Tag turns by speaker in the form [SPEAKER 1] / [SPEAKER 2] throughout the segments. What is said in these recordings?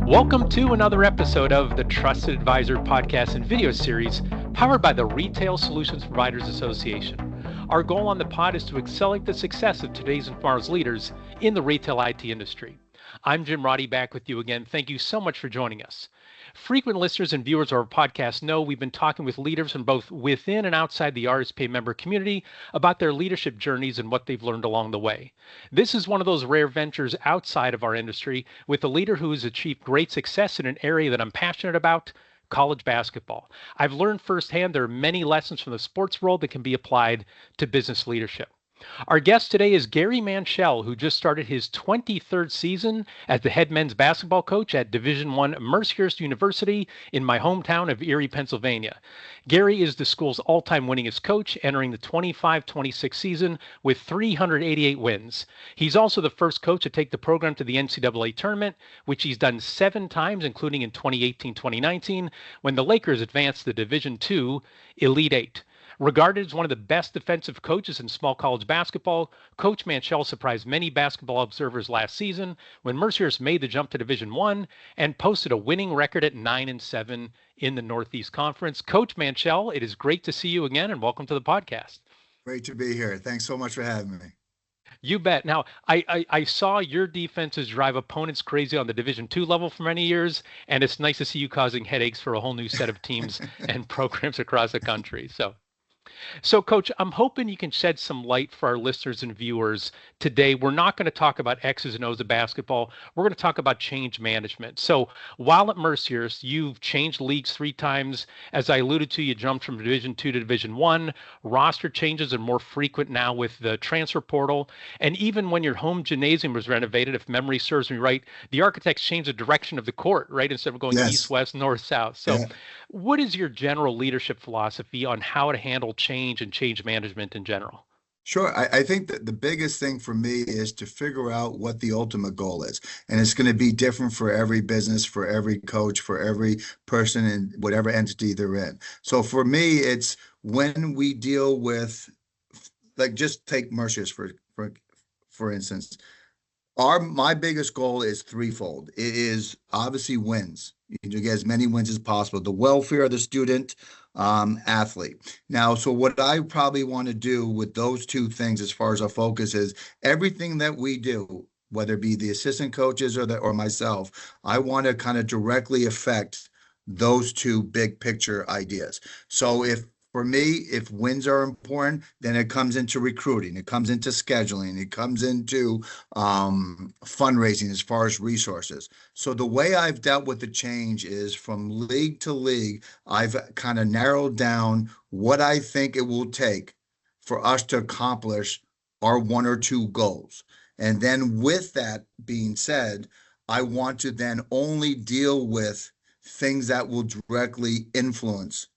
[SPEAKER 1] Welcome to another episode of the Trusted Advisor podcast and video series powered by the Retail Solutions Providers Association. Our goal on the pod is to accelerate the success of today's and tomorrow's leaders in the retail IT industry. I'm Jim Roddy, back with you again. Thank you so much for joining us. Frequent listeners and viewers of our podcast know we've been talking with leaders from both within and outside the RSPA member community about their leadership journeys and what they've learned along the way. This is one of those rare ventures outside of our industry with a leader who has achieved great success in an area that I'm passionate about, college basketball. I've learned firsthand there are many lessons from the sports world that can be applied to business leadership. Our guest today is Gary Manchel, who just started his 23rd season as the head men's basketball coach at Division I Mercyhurst University in my hometown of Erie, Pennsylvania. Gary is the school's all-time winningest coach, entering the 25-26 season with 388 wins. He's also the first coach to take the program to the NCAA tournament, which he's done 7 times, including in 2018-2019, when the Lakers advanced to the Division II Elite Eight. Regarded as one of the best defensive coaches in small college basketball, Coach Manchel surprised many basketball observers last season when Mercyhurst made the jump to Division I and posted a winning record at 9-7 in the Northeast Conference. Coach Manchel, it is great to see you again, and welcome to the podcast.
[SPEAKER 2] Great to be here. Thanks so much for having me.
[SPEAKER 1] You bet. Now, I saw your defenses drive opponents crazy on the Division II level for many years, and it's nice to see you causing headaches for a whole new set of teams and programs across the country. So, Coach, I'm hoping you can shed some light for our listeners and viewers today. We're not going to talk about X's and O's of basketball. We're going to talk about change management. So while at Mercyhurst, you've changed leagues 3 times. As I alluded to, you jumped from Division II to Division I. Roster changes are more frequent now with the transfer portal. And even when your home gymnasium was renovated, if memory serves me right, the architects changed the direction of the court, right? Instead of going east, west, north, south. So what is your general leadership philosophy on how to handle change and change management in general?
[SPEAKER 2] Sure. I think that the biggest thing for me is to figure out what the ultimate goal is. And it's going to be different for every business, for every coach, for every person in whatever entity they're in. So for me, it's when we deal with, like, just take Mercyhurst for instance. My biggest goal is threefold. It is obviously wins. You get as many wins as possible. The welfare of the student, athlete. Now, so what I probably want to do with those 2 things as far as our focus is everything that we do, whether it be the assistant coaches or myself, I want to kind of directly affect those 2 big picture ideas. So for me, if wins are important, then it comes into recruiting, it comes into scheduling, it comes into fundraising as far as resources. So the way I've dealt with the change is from league to league, I've kind of narrowed down what I think it will take for us to accomplish our 1 or 2 goals. And then with that being said, I want to then only deal with things that will directly influence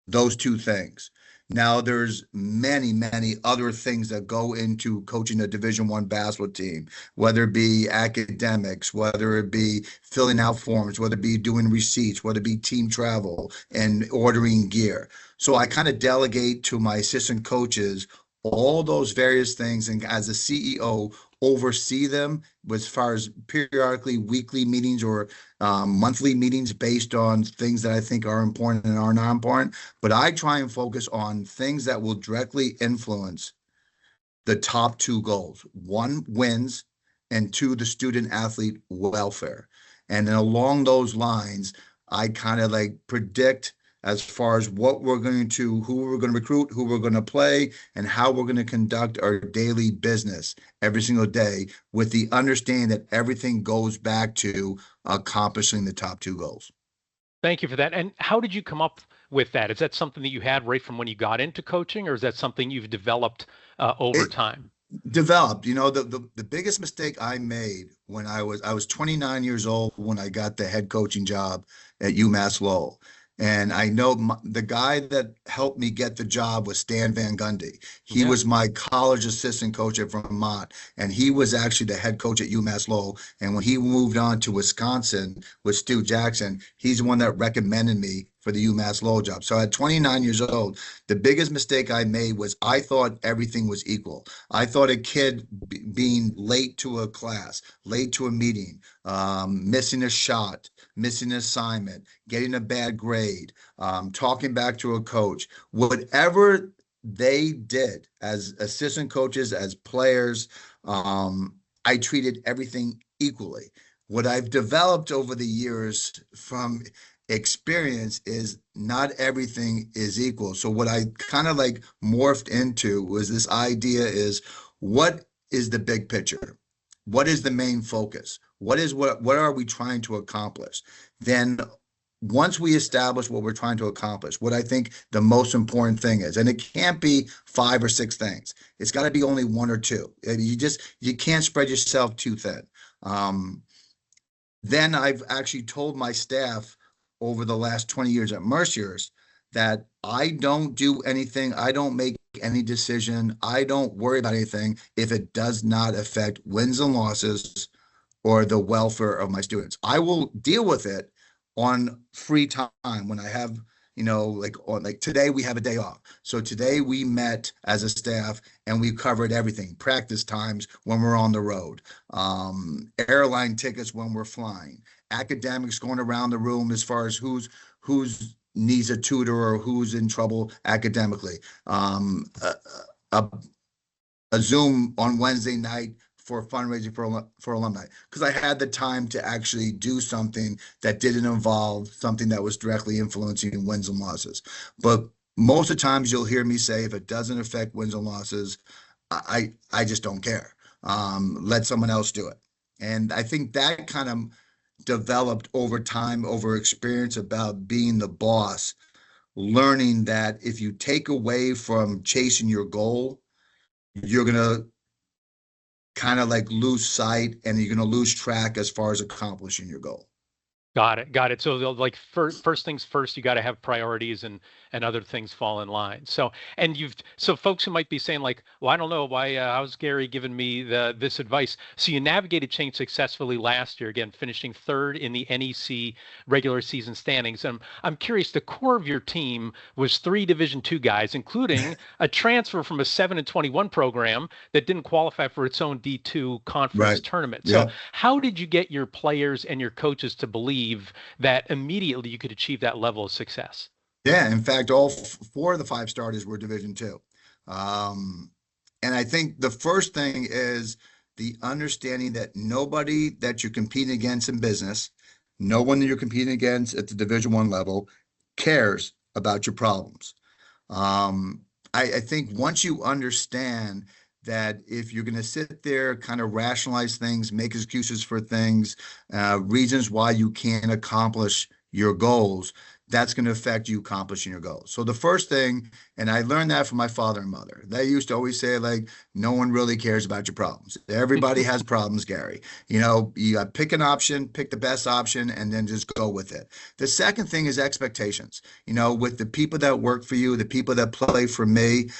[SPEAKER 2] those 2 things. Now, there's many, many other things that go into coaching a Division I basketball team, whether it be academics, whether it be filling out forms, whether it be doing receipts, whether it be team travel and ordering gear. So I kind of delegate to my assistant coaches all those various things, and as a CEO, oversee them as far as periodically weekly meetings or monthly meetings based on things that I think are important and are not important. But I try and focus on things that will directly influence the top 2 goals. 1, wins, and 2, the student athlete welfare. And then along those lines, I kind of like predict as far as who we're going to recruit, who we're going to play, and how we're going to conduct our daily business every single day, with the understanding that everything goes back to accomplishing the top 2 goals.
[SPEAKER 1] Thank you for that. And how did you come up with that? Is that something that you had right from when you got into coaching, or is that something you've developed over time?
[SPEAKER 2] Developed. The biggest mistake I made when I was 29 years old when I got the head coaching job at UMass Lowell. And I know the guy that helped me get the job was Stan Van Gundy. He was my college assistant coach at Vermont, and he was actually the head coach at UMass Lowell. And when he moved on to Wisconsin with Stu Jackson, he's the one that recommended me for the UMass Lowell job. So at 29 years old, the biggest mistake I made was I thought everything was equal. I thought a kid being late to a class, late to a meeting, missing a shot, missing an assignment, getting a bad grade, talking back to a coach, whatever they did as assistant coaches, as players, I treated everything equally. What I've developed over the years from experience is not everything is equal. So what I kind of like morphed into was this idea is, what is the big picture? What is the main focus? What are we trying to accomplish? Then once we establish what we're trying to accomplish, what I think the most important thing is, and it can't be 5 or 6 things. It's got to be only 1 or 2. You can't spread yourself too thin. Then I've actually told my staff over the last 20 years at Mercyhurst that I don't do anything. I don't make any decision. I don't worry about anything if it does not affect wins and losses or the welfare of my students. I will deal with it on free time when I have, like today we have a day off. So today we met as a staff and we covered everything: practice times when we're on the road, airline tickets when we're flying, academics going around the room as far as who's needs a tutor or who's in trouble academically, a Zoom on Wednesday night for fundraising for alumni, because I had the time to actually do something that didn't involve something that was directly influencing wins and losses. But most of the times you'll hear me say, if it doesn't affect wins and losses, I just don't care. Let someone else do it. And I think that kind of developed over time, over experience about being the boss, learning that if you take away from chasing your goal, you're going to kind of like lose sight and you're going to lose track as far as accomplishing your goal.
[SPEAKER 1] Got it. Got it. So like first things first, you got to have priorities and other things fall in line. So so folks who might be saying like, well, I don't know why how's Gary giving me this advice? So you navigated change successfully last year, again finishing third in the NEC regular season standings. And I'm curious, the core of your team was 3 Division II guys, including a transfer from a 7-21 program that didn't qualify for its own D2 conference
[SPEAKER 2] Right.
[SPEAKER 1] tournament. So
[SPEAKER 2] Yeah.
[SPEAKER 1] how did you get your players and your coaches to believe that immediately you could achieve that level of success?
[SPEAKER 2] Yeah. In fact, all 4 of the 5 starters were Division II. And I think the first thing is the understanding that nobody that you're competing against in business, no one that you're competing against at the Division I level, cares about your problems. I think once you understand that if you're going to sit there, kind of rationalize things, make excuses for things, reasons why you can't accomplish your goals, that's going to affect you accomplishing your goals. So the first thing, and I learned that from my father and mother, they used to always say, like, no one really cares about your problems. Everybody has problems, Gary. You got to pick an option, pick the best option, and then just go with it. The second thing is expectations. With the people that work for you, the people that play for me,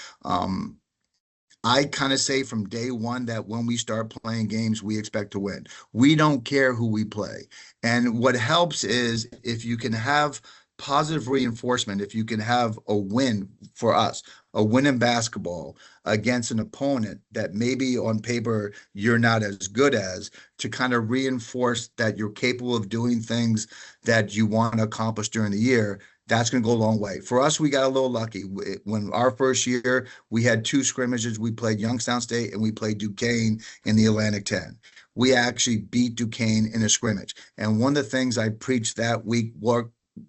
[SPEAKER 2] I kind of say from day one that when we start playing games, we expect to win. We don't care who we play. And what helps is if you can have positive reinforcement, if you can have a win for us, a win in basketball against an opponent that maybe on paper you're not as good as, to kind of reinforce that you're capable of doing things that you want to accomplish during the year, that's going to go a long way. For us, we got a little lucky. When our first year, we had 2 scrimmages. We played Youngstown State and we played Duquesne in the Atlantic 10. We actually beat Duquesne in a scrimmage. And one of the things I preached that week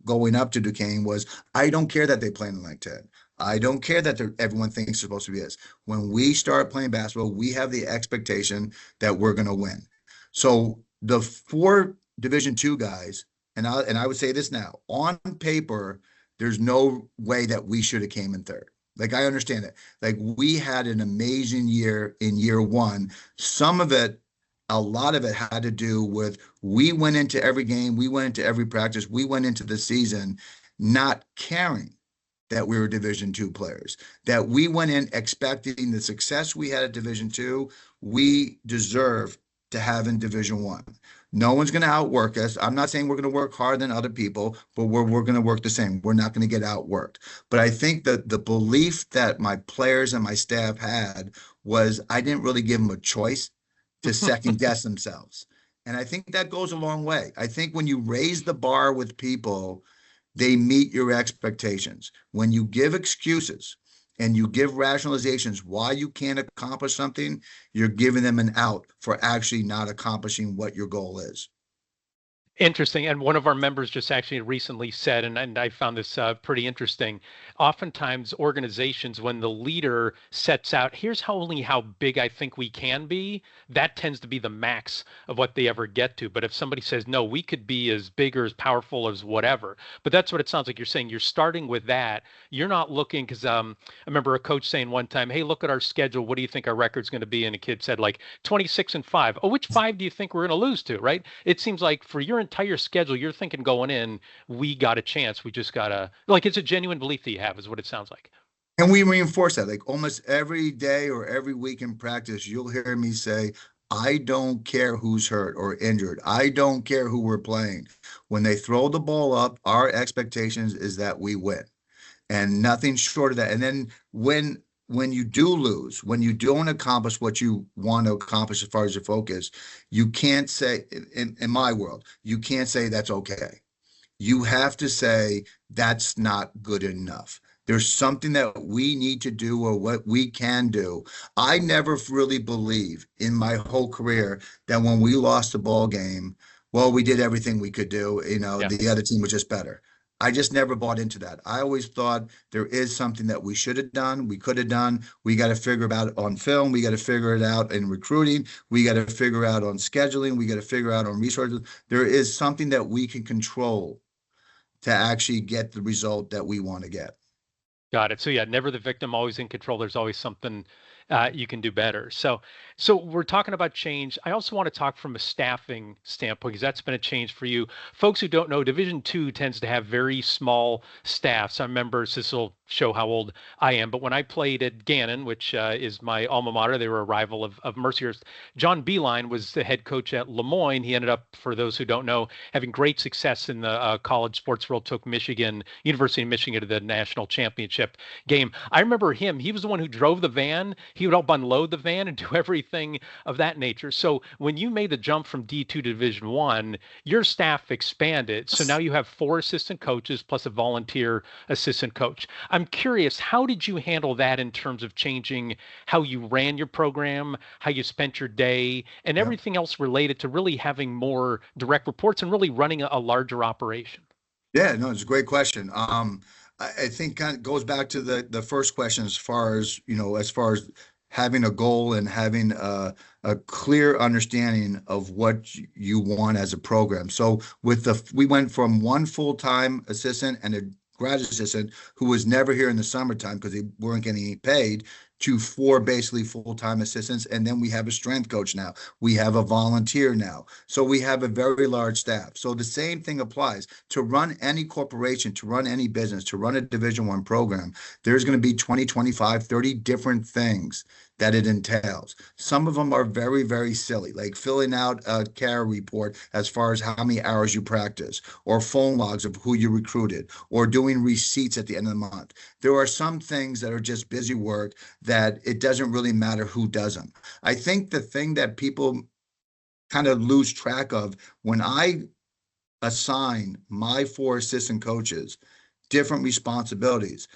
[SPEAKER 2] going up to Duquesne was, I don't care that they play in the Atlantic 10. I don't care that everyone thinks it's supposed to be this. When we start playing basketball, we have the expectation that we're going to win. So the 4 Division II guys, and I would say this now, on paper, there's no way that we should have came in third. Like, I understand it. Like, we had an amazing year in year 1. A lot of it had to do with, we went into every game, we went into every practice, we went into the season not caring that we were Division II players, that we went in expecting the success we had at Division II, we deserve to have in Division One. No one's going to outwork us. I'm not saying we're going to work harder than other people, but we're going to work the same. We're not going to get outworked. But I think that the belief that my players and my staff had was I didn't really give them a choice to second guess themselves. And I think that goes a long way. I think when you raise the bar with people, they meet your expectations. When you give excuses and you give rationalizations why you can't accomplish something, you're giving them an out for actually not accomplishing what your goal is.
[SPEAKER 1] Interesting. And one of our members just actually recently said, and I found this pretty interesting. Oftentimes, organizations, when the leader sets out, here's how big I think we can be, that tends to be the max of what they ever get to. But if somebody says, no, we could be as big or as powerful as whatever. But that's what it sounds like you're saying. You're starting with that. You're not looking, because I remember a coach saying one time, hey, look at our schedule. What do you think our record's going to be? And a kid said, like, 26-5. Oh, which five do you think we're going to lose to, right? It seems like for your entire schedule, you're thinking going in, we got a chance. We just gotta, like, it's a genuine belief that you have, is what it sounds like.
[SPEAKER 2] And we reinforce that like almost every day or every week in practice, you'll hear me say, I don't care who's hurt or injured. I don't care who we're playing. When they throw the ball up, our expectations is that we win and nothing short of that. And then when you do lose, when you don't accomplish what you want to accomplish as far as your focus, you can't say, in my world, you can't say that's okay. You have to say that's not good enough. There's something that we need to do or what we can do. I never really believe in my whole career that when we lost the ball game, well, we did everything we could do.
[SPEAKER 1] Yeah.
[SPEAKER 2] The other team was just better. I just never bought into that. I always thought there is something that we should have done, we could have done. We got to figure it out on film. We got to figure it out in recruiting. We got to figure out on scheduling. We got to figure out on resources. There is something that we can control to actually get the result that we want to get.
[SPEAKER 1] Got it. So yeah, never the victim, always in control. There's always something you can do better. So we're talking about change. I also want to talk from a staffing standpoint, because that's been a change for you. Folks who don't know, Division II tends to have very small staffs. I remember, this will show how old I am, but when I played at Gannon, which is my alma mater, they were a rival of Mercyhurst. John Beeline was the head coach at Lemoyne. He ended up, for those who don't know, having great success in the college sports world, took University of Michigan to the national championship game. I remember him. He was the one who drove the van. He would help unload the van and do everything of that nature. So when you made the jump from D2 to Division I, your staff expanded. So now you have 4 assistant coaches plus a volunteer assistant coach. I'm curious, how did you handle that in terms of changing how you ran your program, how you spent your day, and everything else related to really having more direct reports and really running a larger operation?
[SPEAKER 2] Yeah, no, it's a great question. I think kind of goes back to the first question as far as, as far as having a goal and having a clear understanding of what you want as a program. So we went from one full-time assistant and a graduate assistant who was never here in the summertime because they weren't getting paid, to 4 basically full-time assistants. And then we have a strength coach now. We have a volunteer now. So we have a very large staff. So the same thing applies to run any corporation, to run any business, to run a Division I program. There's going to be 20, 25, 30 different things that it entails. Some of them are very, very silly, like filling out a care report as far as how many hours you practice, or phone logs of who you recruited, or doing receipts at the end of the month. There are some things that are just busy work that it doesn't really matter who does them. I think the thing that people kind of lose track of, when I assign my 4 assistant coaches different responsibilities,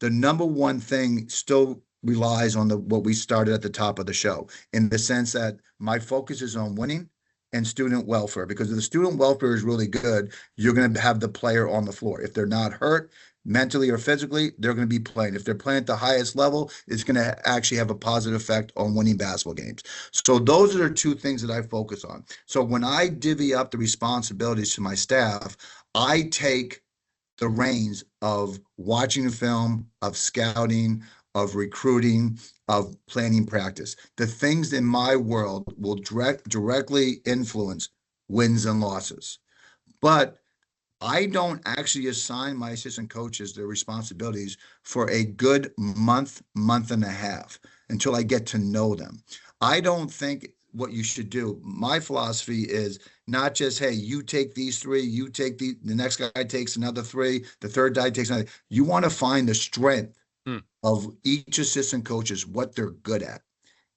[SPEAKER 2] the number one thing still relies on what we started at the top of the show, in the sense that my focus is on winning and student welfare, because if the student welfare is really good, you're going to have the player on the floor. If they're not hurt mentally or physically, they're going to be playing. If they're playing at the highest level, it's going to actually have a positive effect on winning basketball games. So those are the 2 things that I focus on. So when I divvy up the responsibilities to my staff, I take the reins of watching a film, of scouting, of recruiting, of planning practice. The things in my world will directly influence wins and losses. But I don't actually assign my assistant coaches their responsibilities for a good month, month and a half, until I get to know them. I don't think what you should do. My philosophy is not just, hey, you take these three, you take the next guy takes another three, the third guy takes another. You want to find the strength
[SPEAKER 1] Hmm.
[SPEAKER 2] of each assistant coaches, what they're good at.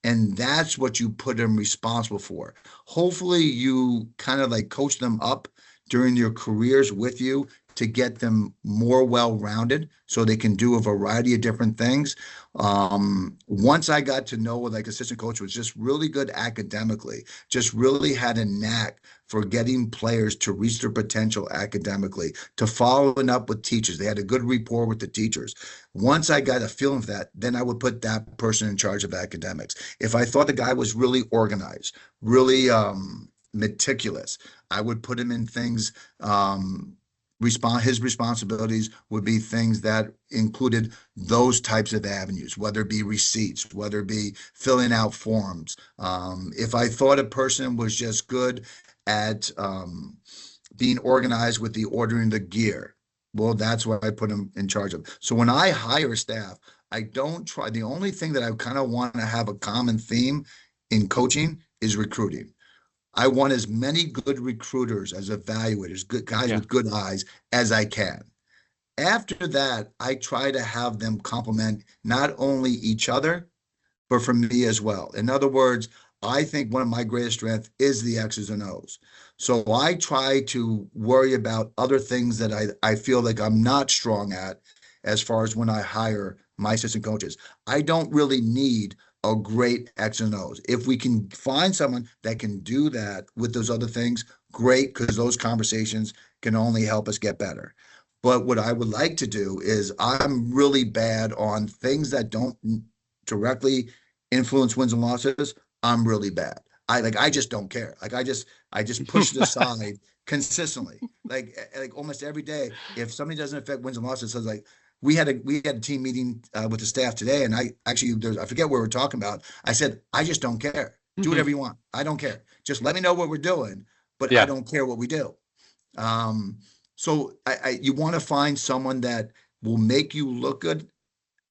[SPEAKER 2] And that's what you put them responsible for. Hopefully, you kind of like coach them up during your careers with you to get them more well-rounded so they can do a variety of different things. Once I got to know like assistant coach was just really good academically, just really had a knack for getting players to reach their potential academically, to following up with teachers. They had a good rapport with the teachers. Once I got a feeling for that, then I would put that person in charge of academics. If I thought the guy was really organized, really meticulous, I would put him in things. His responsibilities would be things that included those types of avenues, whether it be receipts, whether it be filling out forms. If I thought a person was just good at being organized with the ordering the gear, well, that's what I put him in charge of. So when I hire staff, I don't try. The only thing that I kind of want to have a common theme in coaching is recruiting. I want as many good recruiters as evaluators, good guys
[SPEAKER 1] Yeah.
[SPEAKER 2] with good eyes as I can. After that, I try to have them complement not only each other, but for me as well. In other words, I think one of my greatest strengths is the X's and O's. So I try to worry about other things that I feel like I'm not strong at as far as when I hire my assistant coaches. I don't really need a great X and O's. If we can find someone that can do that with those other things, great, because those conversations can only help us get better. But what I would like to do is I'm really bad on things that don't directly influence wins and losses. I'm really bad. I just don't care. I just push it aside consistently. Like almost every day. If somebody doesn't affect wins and losses, so like we had a team meeting with the staff today, and I forget what we were talking about. I said I just don't care. Do
[SPEAKER 1] Hmm.
[SPEAKER 2] whatever you want. I don't care. Just let me know what we're doing, but I
[SPEAKER 1] Yeah.
[SPEAKER 2] don't care what we do. Um, so you want to find someone that will make you look good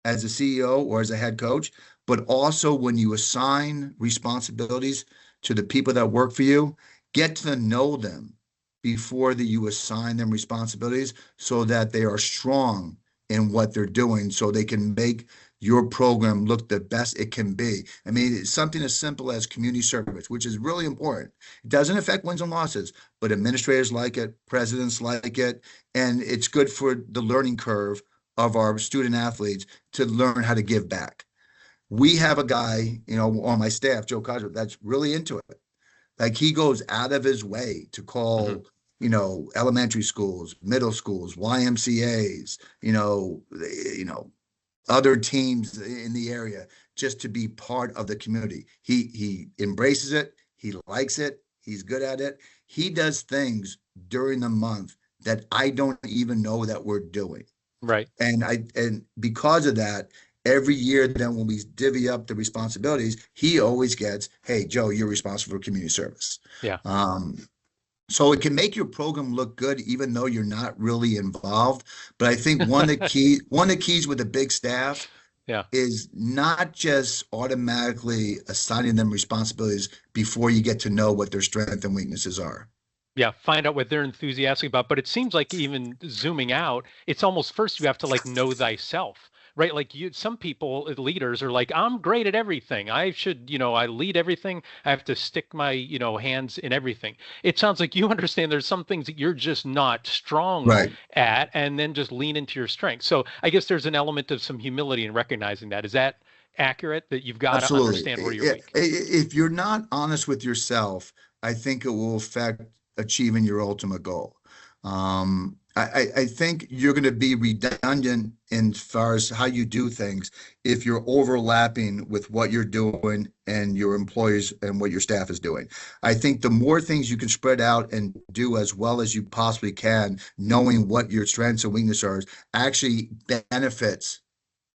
[SPEAKER 2] as a CEO or as a head coach, but also when you assign responsibilities to the people that work for you, get to know them before that you assign them responsibilities so that they are strong in what they're doing so they can make your program look the best it can be. I mean, it's something as simple as community service, which is really important. It doesn't affect wins and losses, but administrators like it, presidents like it, and it's good for the learning curve of our student athletes to learn how to give back. We have a guy, on my staff, Joe Cosgrove, that's really into it. Like he goes out of his way to
[SPEAKER 1] Hmm.
[SPEAKER 2] call, elementary schools, middle schools, YMCA's, other teams in the area just to be part of the community. He embraces it. He likes it. He's good at it. He does things during the month that I don't even know that we're doing.
[SPEAKER 1] Right.
[SPEAKER 2] And because of that, every year then when we divvy up the responsibilities, he always gets, hey, Joe, you're responsible for community service.
[SPEAKER 1] Yeah.
[SPEAKER 2] Um, so it can make your program look good even though you're not really involved. But I think one of the keys with a big staff
[SPEAKER 1] Yeah.
[SPEAKER 2] is not just automatically assigning them responsibilities before you get to know what their strengths and weaknesses are.
[SPEAKER 1] Yeah, find out what they're enthusiastic about. But it seems like even zooming out, it's almost first you have to like know thyself, right? Like some people, leaders are like, I'm great at everything. I should, I lead everything. I have to stick my, hands in everything. It sounds like you understand there's some things that you're just not strong
[SPEAKER 2] Right.
[SPEAKER 1] at, and then just lean into your strengths. So I guess there's an element of some humility in recognizing that. Is that accurate? That you've got to
[SPEAKER 2] Absolutely.
[SPEAKER 1] understand where you're weak?
[SPEAKER 2] If you're not honest with yourself, I think it will affect achieving your ultimate goal. I think you're going to be redundant in far as how you do things if you're overlapping with what you're doing and your employees and what your staff is doing. I think the more things you can spread out and do as well as you possibly can, knowing what your strengths and weaknesses are, actually benefits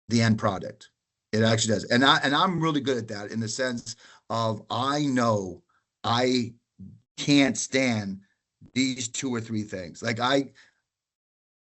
[SPEAKER 2] the end product. It actually does. And I'm really good at that in the sense of I know I can't stand these two or three things. Like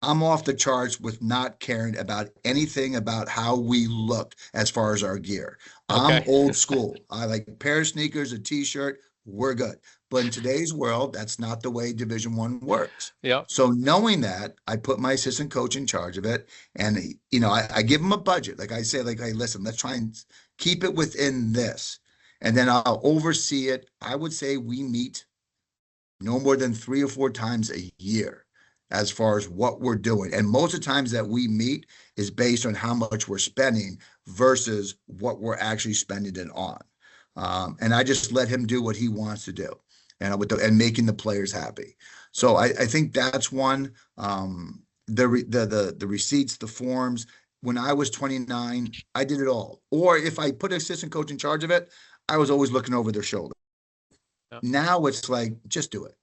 [SPEAKER 2] I'm off the charts with not caring about anything about how we look as far as our gear. I'm
[SPEAKER 1] Okay.
[SPEAKER 2] old school. I like a pair of sneakers, a t-shirt, we're good. But in today's world, that's not the way Division One works.
[SPEAKER 1] Yep.
[SPEAKER 2] So knowing that, I put my assistant coach in charge of it, and I give him a budget. Like I say, like, hey, listen, let's try and keep it within this, and then I'll oversee it. I would say we meet no more than 3 or 4 times a year as far as what we're doing. And most of the times that we meet is based on how much we're spending versus what we're actually spending it on. And I just let him do what he wants to do, and making the players happy. So I think that's one. The receipts, the forms. When I was 29, I did it all. Or if I put an assistant coach in charge of it, I was always looking over their shoulder.
[SPEAKER 1] Yep.
[SPEAKER 2] Now it's like, just do it.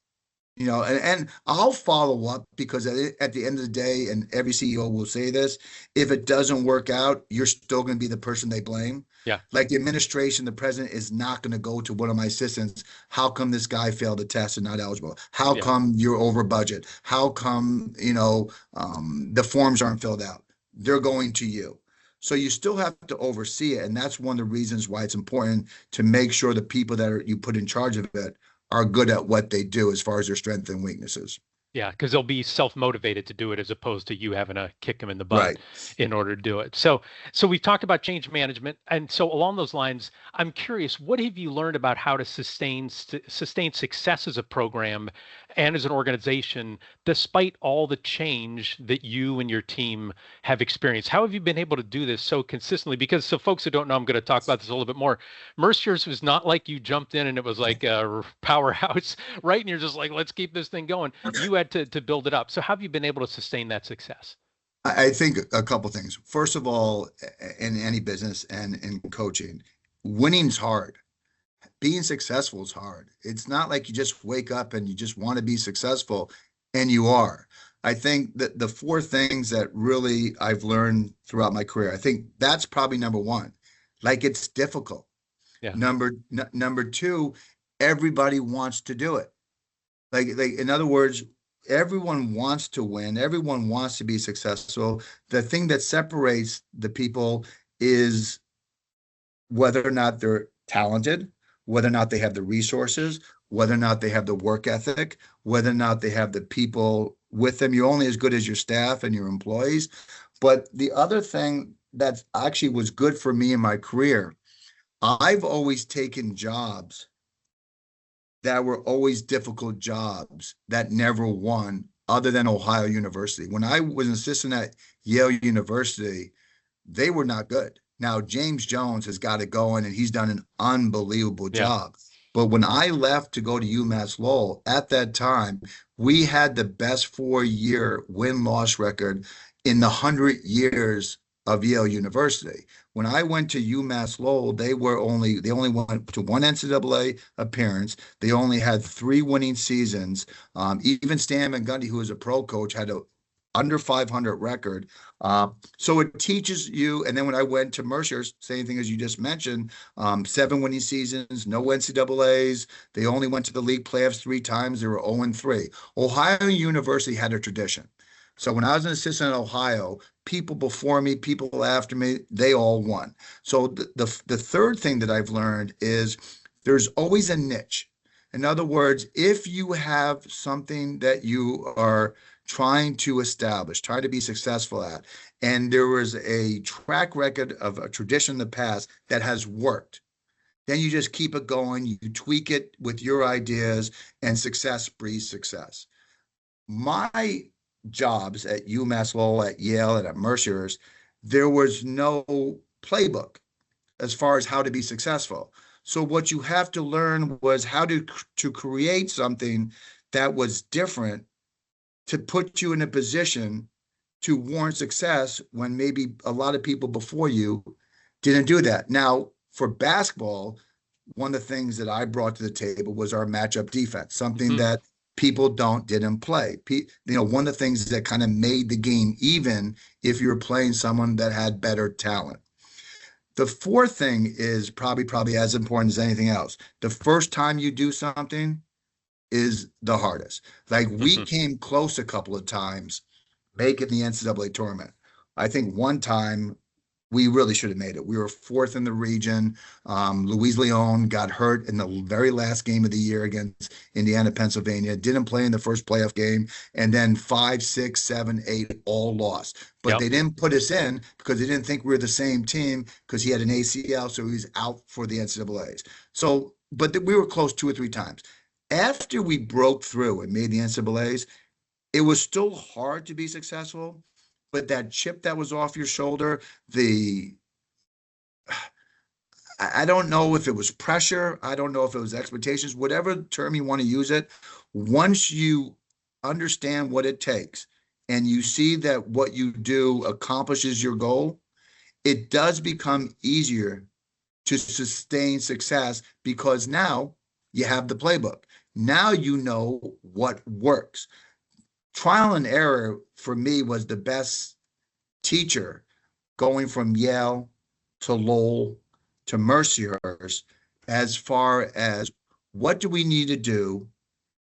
[SPEAKER 2] And I'll follow up, because at the end of the day, and every CEO will say this, if it doesn't work out, you're still going to be the person they blame.
[SPEAKER 1] Yeah.
[SPEAKER 2] Like the administration, the president is not going to go to one of my assistants. How come this guy failed the test and not eligible? How
[SPEAKER 1] Yeah.
[SPEAKER 2] come you're over budget? How come, the forms aren't filled out? They're going to you. So you still have to oversee it. And that's one of the reasons why it's important to make sure the people you put in charge of it are good at what they do as far as their strengths and weaknesses.
[SPEAKER 1] Yeah, because they'll be self-motivated to do it as opposed to you having to kick them in the butt
[SPEAKER 2] Right.
[SPEAKER 1] in order to do it. So we've talked about change management, and so along those lines, I'm curious, what have you learned about how to sustain success as a program and as an organization, despite all the change that you and your team have experienced? How have you been able to do this so consistently? Because so folks who don't know, I'm going to talk about this a little bit more. Mercyhurst was not like you jumped in and it was like a powerhouse, right? And you're just like, let's keep this thing going. You had to build it up. So how have you been able to sustain that success?
[SPEAKER 2] I think a couple things. First of all, in any business and in coaching, winning's hard. Being successful is hard. It's not like you just wake up and you just want to be successful, and you are. I think that the four things that really I've learned throughout my career, I think that's probably number one. Like, it's difficult.
[SPEAKER 1] Yeah.
[SPEAKER 2] Number two, everybody wants to do it. Like in other words, everyone wants to win. Everyone wants to be successful. The thing that separates the people is whether or not they're talented, whether or not they have the resources, whether or not they have the work ethic, whether or not they have the people with them. You're only as good as your staff and your employees. But the other thing that actually was good for me in my career, I've always taken jobs that were always difficult jobs that never won, other than Ohio University. When I was an assistant at Yale University, they were not good. Now, James Jones has got it going, and he's done an unbelievable job. But when I left to go to UMass Lowell, at that time, we had the best 4-year win-loss record in the 100 years of Yale University. When I went to UMass Lowell, they only went to one NCAA appearance. They only had 3 winning seasons. Even Stan Van Gundy, who was a pro coach, had a under 500 record. So it teaches you. And then when I went to Mercyhurst, same thing as you just mentioned, 7 winning seasons, no NCAAs. They only went to the league playoffs 3 times. They were 0-3. Ohio University had a tradition. So when I was an assistant at Ohio, people before me, people after me, they all won. So the third thing that I've learned is there's always a niche. In other words, if you have something that you are trying to establish, trying to be successful at, and there was a track record of a tradition in the past that has worked, then you just keep it going, you tweak it with your ideas, and success breeds success. My jobs at UMass Lowell, at Yale, and at Mercyhurst, there was no playbook as far as how to be successful. So what you have to learn was how to create something that was different to put you in a position to warrant success when maybe a lot of people before you didn't do that. Now, for basketball, one of the things that I brought to the table was our matchup defense, something that people didn't play. One of the things that kind of made the game even if you're playing someone that had better talent. The fourth thing is probably as important as anything else. The first time you do something is the hardest. Like, we came close a couple of times making the NCAA tournament. I think one time we really should have made it. We were fourth in the region. Luis Leon got hurt in the very last game of the year against Indiana, Pennsylvania. Didn't play in the first playoff game, and then 5, 6, 7, 8 all lost. But
[SPEAKER 1] Yep.
[SPEAKER 2] they didn't put us in because they didn't think we were the same team because he had an ACL, so he was out for the NCAAs. So, but we were close 2 or 3 times. After we broke through and made the NCAAs, it was still hard to be successful, but that chip that was off your shoulder, I don't know if it was pressure, I don't know if it was expectations, whatever term you want to use it. Once you understand what it takes and you see that what you do accomplishes your goal, it does become easier to sustain success because now you have the playbook. Now you know what works. Trial and error for me was the best teacher, going from Yale to Lowell to Mercyhurst, as far as what do we need to do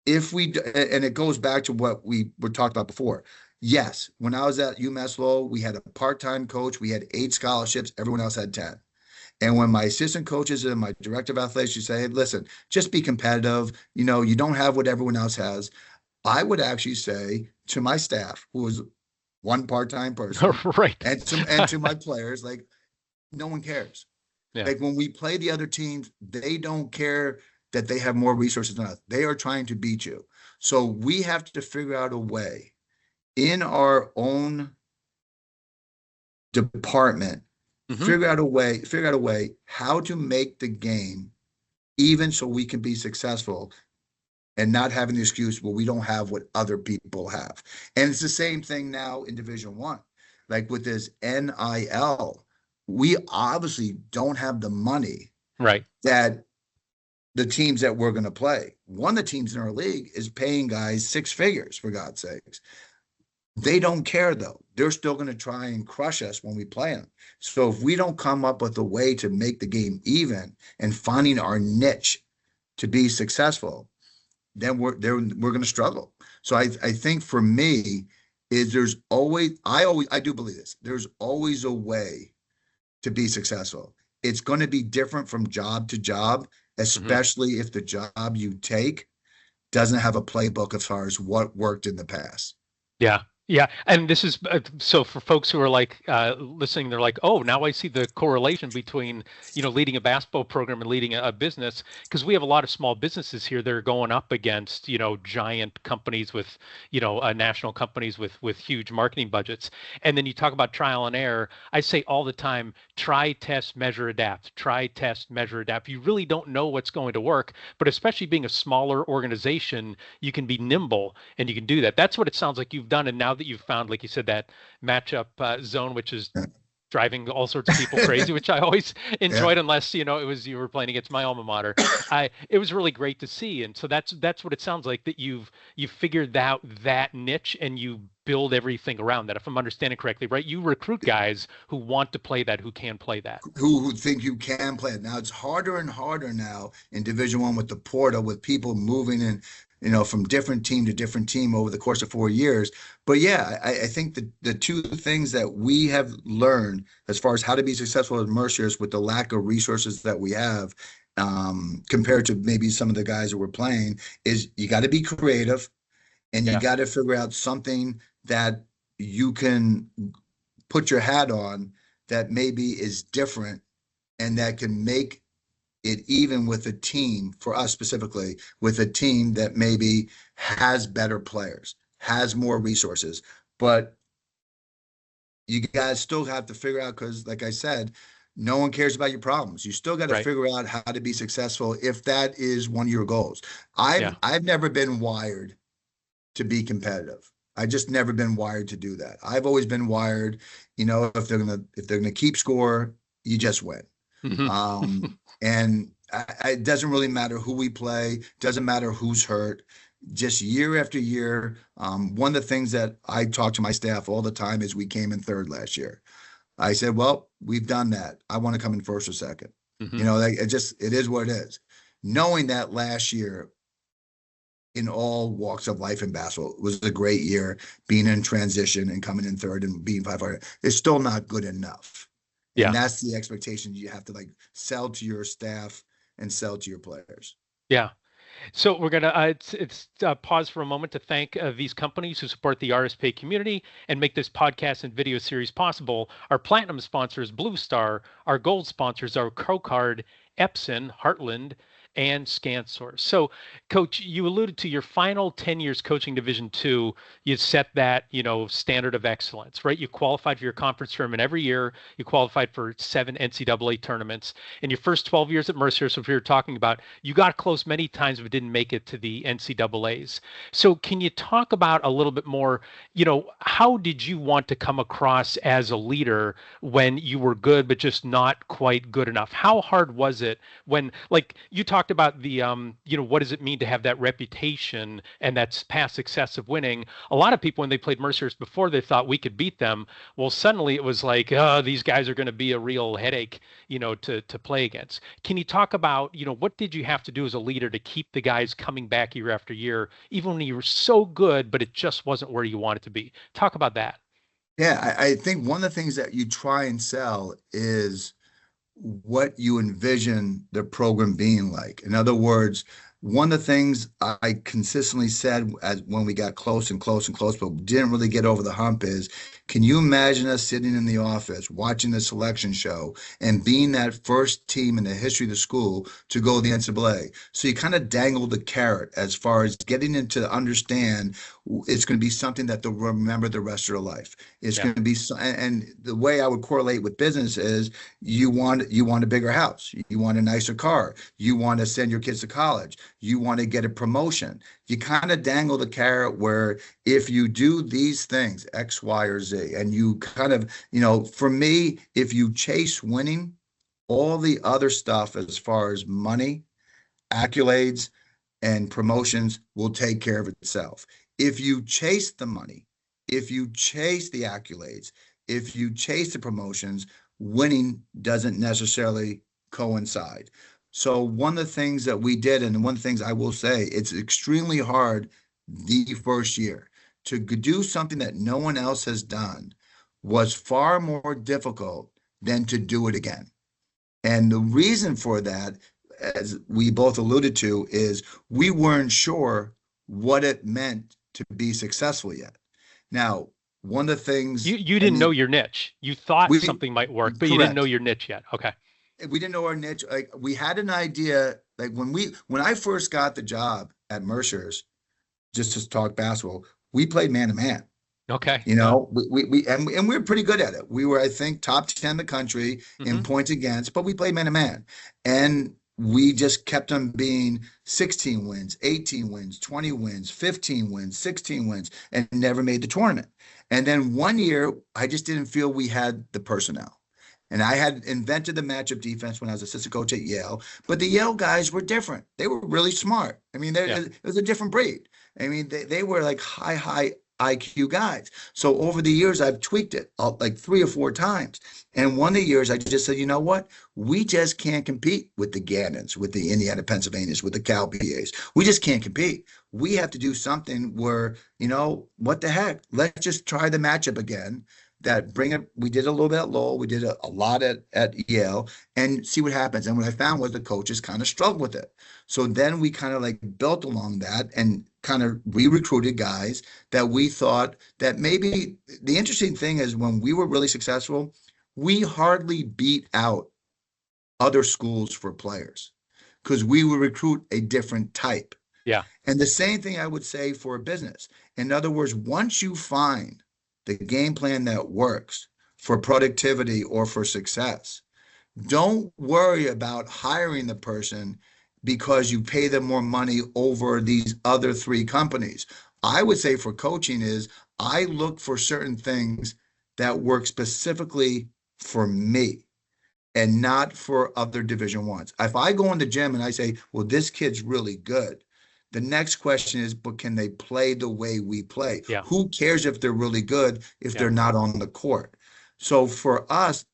[SPEAKER 2] if we, and it goes back to what we were talked about before. Yes, when I was at UMass Lowell, we had a part-time coach, we had 8 scholarships, everyone else had 10. And when my assistant coaches and my director of athletics, you say, hey, listen, just be competitive. You don't have what everyone else has. I would actually say to my staff, who was one part-time person,
[SPEAKER 1] Right.
[SPEAKER 2] and to my players, like, no one cares.
[SPEAKER 1] Yeah.
[SPEAKER 2] Like when we play the other teams, they don't care that they have more resources than us. They are trying to beat you. So we have to figure out a way in our own department, figure out a way how to make the game even so we can be successful and not having the excuse, well, we don't have what other people have. And it's the same thing now in Division I. Like with this NIL, we obviously don't have the money
[SPEAKER 1] Right.
[SPEAKER 2] that the teams that we're going to play. One of the teams in our league is paying guys 6 figures, for God's sakes. They don't care, though. They're still going to try and crush us when we play them. So if we don't come up with a way to make the game even and finding our niche to be successful, then we're going to struggle. So I think for me is I do believe this. There's always a way to be successful. It's going to be different from job to job, especially if the job you take doesn't have a playbook as far as what worked in the past.
[SPEAKER 1] Yeah. Yeah. And this is so for folks who are like listening, they're like, oh, now I see the correlation between, leading a basketball program and leading a business, because we have a lot of small businesses here that are going up against, giant companies with, national companies with huge marketing budgets. And then you talk about trial and error. I say all the time, try, test, measure, adapt, try, test, measure, adapt. You really don't know what's going to work, but especially being a smaller organization, you can be nimble and you can do that. That's what it sounds like you've done. And now that you've found, like you said, that matchup zone, which is driving all sorts of people crazy, which I always enjoyed, unless it was you were playing against my alma mater. It was really great to see, and so that's what it sounds like, that you've figured out that niche and you build everything around that. If I'm understanding correctly, right? You recruit guys who want to play that, who can play that,
[SPEAKER 2] who think you can play it. Now it's harder and harder now in Division I with the portal, with people moving in, from different team to different team over the course of 4 years. But yeah, I think the 2 things that we have learned as far as how to be successful at Mercyhurst with the lack of resources that we have, compared to maybe some of the guys that we're playing, is you got to be creative and you got to figure out something that you can put your hat on that maybe is different and that can make it even with a team, for us specifically, with a team that maybe has better players, has more resources. But you guys still have to figure out, because like I said, no one cares about your problems. You still got to figure out how to be successful if that is one of your goals. I've never been wired to be competitive. I just never been wired to do that. I've always been wired, if they're gonna keep score, you just win. And it doesn't really matter who we play, doesn't matter who's hurt. Just year after year, one of the things that I talk to my staff all the time is we came in 3rd last year. I said, well, we've done that. I want to come in 1st or 2nd. It is what it is. Knowing that last year, in all walks of life in basketball. It was a great year. Being in transition and coming in third and being 500 is still not good enough. And
[SPEAKER 1] Yeah.
[SPEAKER 2] that's the expectation you have to like sell to your staff and sell to your players.
[SPEAKER 1] Yeah. So we're gonna pause for a moment to thank these companies who support the RSPA community and make this podcast and video series possible. Our platinum sponsors, Blue Star. Our gold sponsors are CoCard, Epson, Heartland, and ScanSource. So, Coach, you alluded to your final 10 years coaching Division II. You set that, standard of excellence, right? You qualified for your conference tournament every year. You qualified for 7 NCAA tournaments. In your first 12 years at Mercyhurst, which we were talking about, you got close many times but didn't make it to the NCAAs. So, can you talk about a little bit more, how did you want to come across as a leader when you were good but just not quite good enough? How hard was it when, like, you talked about the what does it mean to have that reputation and that's past success of winning? A lot of people, when they played Mercyhurst before, they thought we could beat them. Well, suddenly it was like, oh, these guys are going to be a real headache, to play against. Can you talk about, what did you have to do as a leader to keep the guys coming back year after year, even when you were so good, but it just wasn't where you wanted to be? Talk about that.
[SPEAKER 2] Yeah, I think one of the things that you try and sell is what you envision the program being like. In other words, one of the things I consistently said as when we got close and close and close, but didn't really get over the hump is, can you imagine us sitting in the office watching the selection show and being that first team in the history of the school to go to the NCAA? So you kind of dangle the carrot as far as getting them to understand it's going to be something that they'll remember the rest of their life. It's
[SPEAKER 1] Yeah.
[SPEAKER 2] going to be, and the way I would correlate with business is you want a bigger house, you want a nicer car, you want to send your kids to college, you want to get a promotion. You kind of dangle the carrot where if you do these things, X, Y, or Z, and you kind of, for me, if you chase winning, all the other stuff as far as money, accolades, and promotions will take care of itself. If you chase the money, if you chase the accolades, if you chase the promotions, winning doesn't necessarily coincide. So one of the things that we did, and one of the things I will say, it's extremely hard the first year to do something that no one else has done was far more difficult than to do it again. And the reason for that, as we both alluded to, is we weren't sure what it meant to be successful yet. Now, one of the things,
[SPEAKER 1] You
[SPEAKER 2] I
[SPEAKER 1] didn't know
[SPEAKER 2] mean,
[SPEAKER 1] your niche. You thought
[SPEAKER 2] we
[SPEAKER 1] something might work, but you didn't know
[SPEAKER 2] correct.
[SPEAKER 1] your niche yet. Okay.
[SPEAKER 2] We didn't know our niche. Like we had an idea. Like when I first got the job at Mercer's, just to talk basketball, we played man to man.
[SPEAKER 1] Okay.
[SPEAKER 2] You
[SPEAKER 1] Yeah.
[SPEAKER 2] know, and we were pretty good at it. We were, I think, top 10 in the country in
[SPEAKER 1] Hmm.
[SPEAKER 2] points against, but we played man to man. And we just kept on being 16 wins, 18 wins, 20 wins, 15 wins, 16 wins, and never made the tournament. And then one year, I just didn't feel we had the personnel. And I had invented the matchup defense when I was assistant coach at Yale, but the Yale guys were different. They were really smart. I mean,
[SPEAKER 1] Yeah.
[SPEAKER 2] it was a different breed. I mean, they were like high IQ guys. So over the years, I've tweaked it like 3 or 4 times. And one of the years, I just said, you know what? We just can't compete with the Gannons, with the Indiana, Pennsylvanias, with the Cal PAs. We just can't compete. We have to do something where, what the heck? Let's just try the matchup again. That bring it. We did a little bit at Lowell. We did a lot at Yale, and see what happens. And what I found was the coaches kind of struggled with it. So then we kind of like built along that and kind of re-recruited guys that we thought that maybe the interesting thing is when we were really successful, we hardly beat out other schools for players because we would recruit a different type.
[SPEAKER 1] Yeah.
[SPEAKER 2] And the same thing I would say for a business. In other words, once you find the game plan that works for productivity or for success, don't worry about hiring the person because you pay them more money over these other 3 companies. I would say for coaching is I look for certain things that work specifically for me and not for other Division Ones. If I go in the gym and I say, well, this kid's really good, the next question is, but can they play the way we play?
[SPEAKER 1] Yeah.
[SPEAKER 2] Who cares if they're really good if
[SPEAKER 1] Yeah.
[SPEAKER 2] they're not on the court? So for us,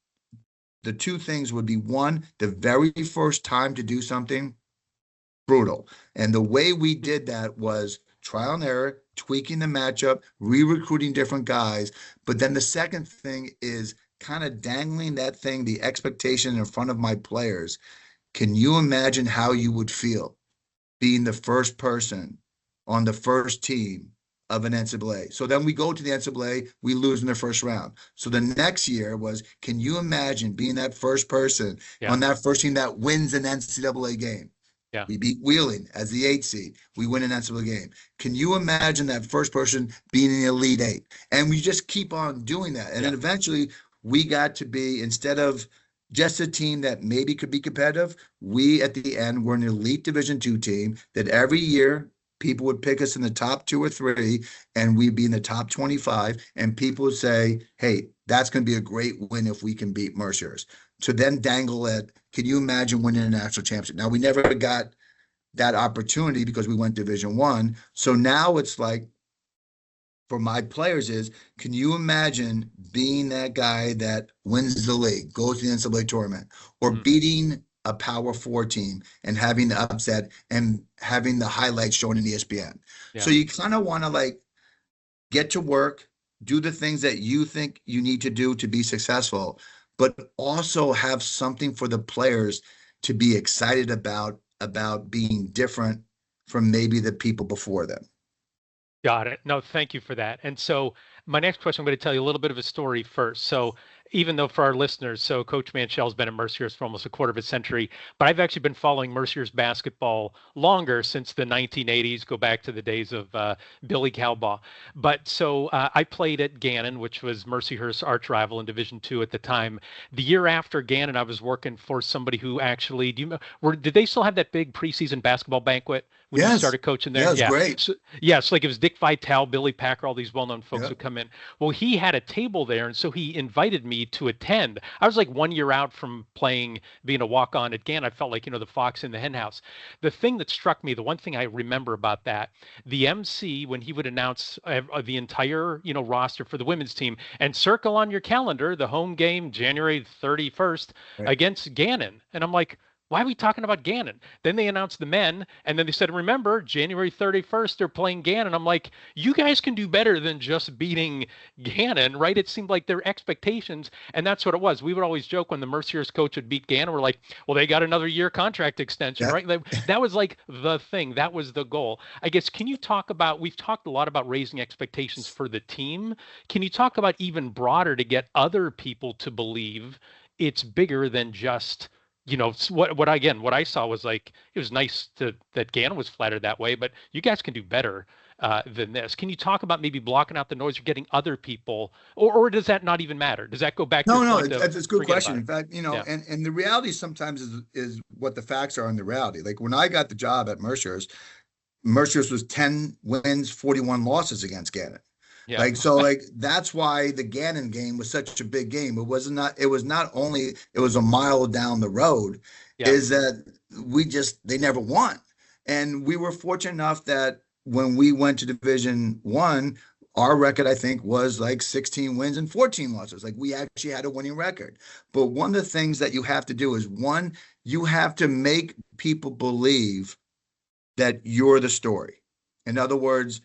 [SPEAKER 2] the 2 things would be one, the very first time to do something, brutal. And the way we did that was trial and error, tweaking the matchup, re-recruiting different guys. But then the second thing is kind of dangling that thing, the expectation in front of my players. Can you imagine how you would feel being the first person on the first team of an NCAA? So then we go to the NCAA, we lose in the first round. So the next year was, can you imagine being that first person
[SPEAKER 1] Yeah.
[SPEAKER 2] on that first team that wins an NCAA game?
[SPEAKER 1] Yeah.
[SPEAKER 2] We beat Wheeling as the 8th seed. We win an NCAA game. Can you imagine that first person being in the Elite Eight? And we just keep on doing that. And then eventually we got to be, instead of just a team that maybe could be competitive, we at the end were an elite Division II team that every year people would pick us in the top 2 or 3, and we'd be in the top 25. And people would say, hey, that's going to be a great win if we can beat Mercyhurst. To then dangle it, can you imagine winning a national championship? Now, we never got that opportunity because we went Division I. So now it's like, for my players is, can you imagine being that guy that wins the league, goes to the NCAA tournament, or beating a Power 4 team and having the upset and having the highlights shown in ESPN? So you kind of want to like get to work, do the things that you think you need to do to be successful, but also have something for the players to be excited about being different from maybe the people before them.
[SPEAKER 1] Got it. No, thank you for that. And so my next question, I'm going to tell you a little bit of a story first. So even though for our listeners, so Coach Manchel's been at Mercyhurst for almost a quarter of a century, but I've actually been following Mercyhurst basketball longer, since the 1980s, go back to the days of Billy Cowbaugh. But so I played at Gannon, which was Mercyhurst's arch rival in Division II at the time. The year after Gannon, I was working for somebody who actually, did they still have that big preseason basketball banquet when you started coaching there?
[SPEAKER 2] Yeah, it was great.
[SPEAKER 1] So, yes, like it was Dick Vitale, Billy Packer, all these well-known folks would come in. Well, he had a table there, and so he invited me to attend. I was like 1 year out from being a walk-on at Gann. I felt like, the fox in the henhouse. The thing that struck me, the one thing I remember about that, the MC, when he would announce the entire, roster for the women's team, and circle on your calendar the home game, January 31st against Gannon. And I'm like, why are we talking about Gannon? Then they announced the men, and then they said, remember, January 31st, they're playing Gannon. I'm like, you guys can do better than just beating Gannon, right? It seemed like their expectations, and that's what it was. We would always joke when the Mercyhurst coach would beat Gannon, we're like, well, they got another year contract extension, right? That was like the thing. That was the goal. I guess, can you talk about, we've talked a lot about raising expectations for the team. Can you talk about even broader to get other people to believe it's bigger than just what I saw was like, it was nice that Gannon was flattered that way, but you guys can do better than this. Can you talk about maybe blocking out the noise or getting other people, or does that not even matter? Does that go back to
[SPEAKER 2] No, it's a good question. In fact,
[SPEAKER 1] Yeah.
[SPEAKER 2] and the reality sometimes is what the facts are in the reality. Like when I got the job at Mercyhurst was 10 wins, 41 losses against Gannon.
[SPEAKER 1] Yeah.
[SPEAKER 2] Like that's why the Gannon game was such a big game. It was not only it was a mile down the road, is that they never won. And we were fortunate enough that when we went to Division I, our record, I think, was like 16 wins and 14 losses. Like we actually had a winning record. But one of the things that you have to do is, one, you have to make people believe that you're the story. In other words,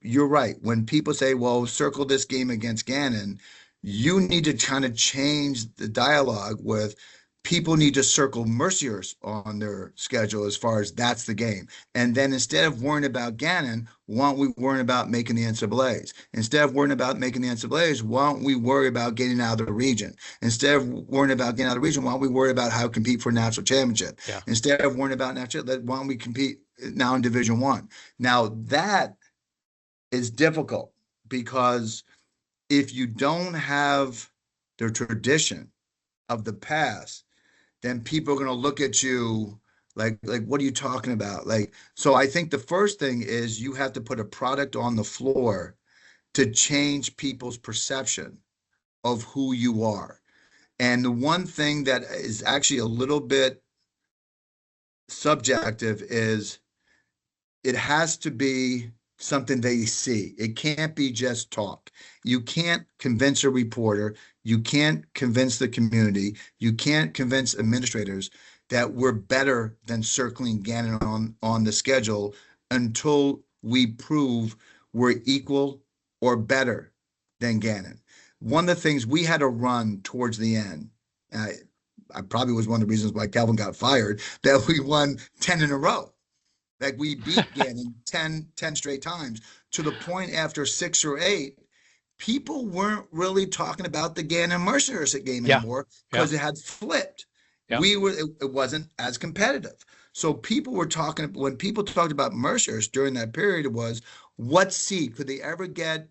[SPEAKER 2] you're right. When people say, well, circle this game against Gannon, you need to kind of change the dialogue with people need to circle Mercyhurst on their schedule as far as that's the game. And then instead of worrying about Gannon, why don't we worry about making the NCAAs? Instead of worrying about making the NCAAs, why don't we worry about getting out of the region? Instead of worrying about getting out of the region, why don't we worry about how to compete for a national championship?
[SPEAKER 1] Yeah.
[SPEAKER 2] Instead of worrying about national, why don't we compete now in Division I? Now that is difficult because if you don't have the tradition of the past, then people are going to look at you like, what are you talking about? So I think the first thing is you have to put a product on the floor to change people's perception of who you are. And the one thing that is actually a little bit subjective is it has to be something they see. It can't be just talk. You can't convince a reporter. You can't convince the community. You can't convince administrators. that we're better than circling Gannon on the schedule until we prove we're equal or better than Gannon. One of the things we had to run towards the end, I probably was one of the reasons why Calvin got fired, that we won 10 in a row. Like we beat Gannon 10 straight times, to the point after 6 or 8, people weren't really talking about the Gannon Mercyhurst game
[SPEAKER 1] Yeah.
[SPEAKER 2] anymore
[SPEAKER 1] Yeah.
[SPEAKER 2] because it had flipped.
[SPEAKER 1] Yeah.
[SPEAKER 2] It wasn't as competitive. So people were talking, when people talked about Mercyhurst during that period, it was, what seed could they ever get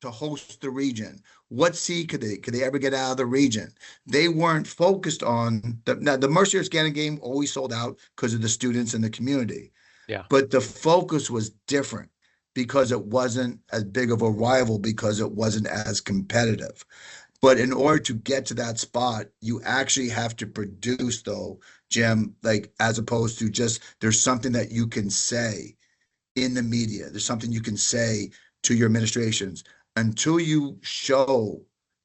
[SPEAKER 2] to host the region? What seed could they ever get out of the region? They weren't focused on the Mercyhurst Gannon game always sold out because of the students and the community.
[SPEAKER 1] Yeah.
[SPEAKER 2] But the focus was different because it wasn't as big of a rival, because it wasn't as competitive. But in order to get to that spot, you actually have to produce, though, Jim, like, as opposed to just, there's something that you can say in the media. There's something you can say to your administrations. Until you show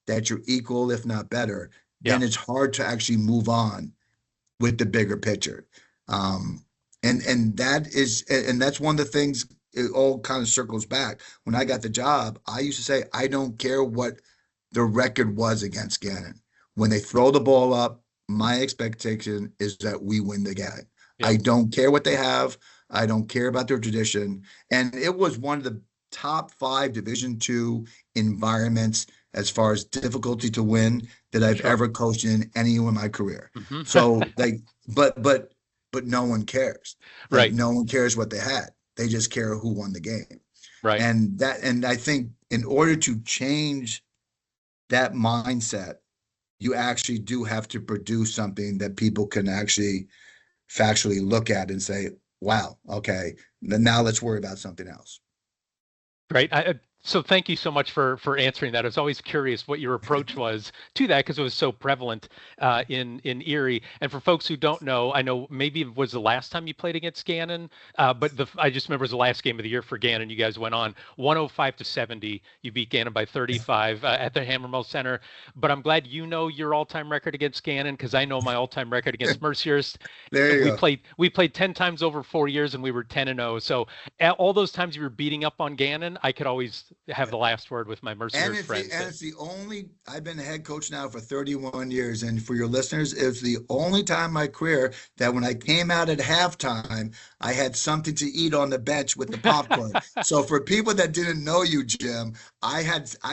[SPEAKER 2] that you're equal, if not better,
[SPEAKER 1] Yeah.
[SPEAKER 2] then it's hard to actually move on with the bigger picture. And that's one of the things. It all kind of circles back. When I got the job, I used to say, I don't care what the record was against Gannon. When they throw the ball up, my expectation is that we win the game.
[SPEAKER 1] Yeah.
[SPEAKER 2] I don't care what they have. I don't care about their tradition. And it was one of the top 5 Division II environments as far as difficulty to win that I've ever coached in any of my career.
[SPEAKER 1] Mm-hmm.
[SPEAKER 2] So like, but no one cares. Like,
[SPEAKER 1] Right.
[SPEAKER 2] no one cares what they had. They just care who won the game.
[SPEAKER 1] Right.
[SPEAKER 2] And I think in order to change that mindset, you actually do have to produce something that people can actually factually look at and say, wow, okay, then now let's worry about something else.
[SPEAKER 1] Right. So thank you so much for answering that. I was always curious what your approach was to that, because it was so prevalent in Erie. And for folks who don't know, I know maybe it was the last time you played against Gannon, but I just remember it was the last game of the year for Gannon. You guys went on 105-70. You beat Gannon by 35 at the Hammer Mill Center. But I'm glad you know your all-time record against Gannon, because I know my all-time record against Mercyhurst.
[SPEAKER 2] There you go.
[SPEAKER 1] We played 10 times over 4 years, and we were 10-0. So all those times you were beating up on Gannon, I could always have the last word with my Mercyhurst friends.
[SPEAKER 2] And it's the only, I've been a head coach now for 31 years. And for your listeners, it's the only time in my career that when I came out at halftime, I had something to eat on the bench with the popcorn. So for people that didn't know you, Jim, I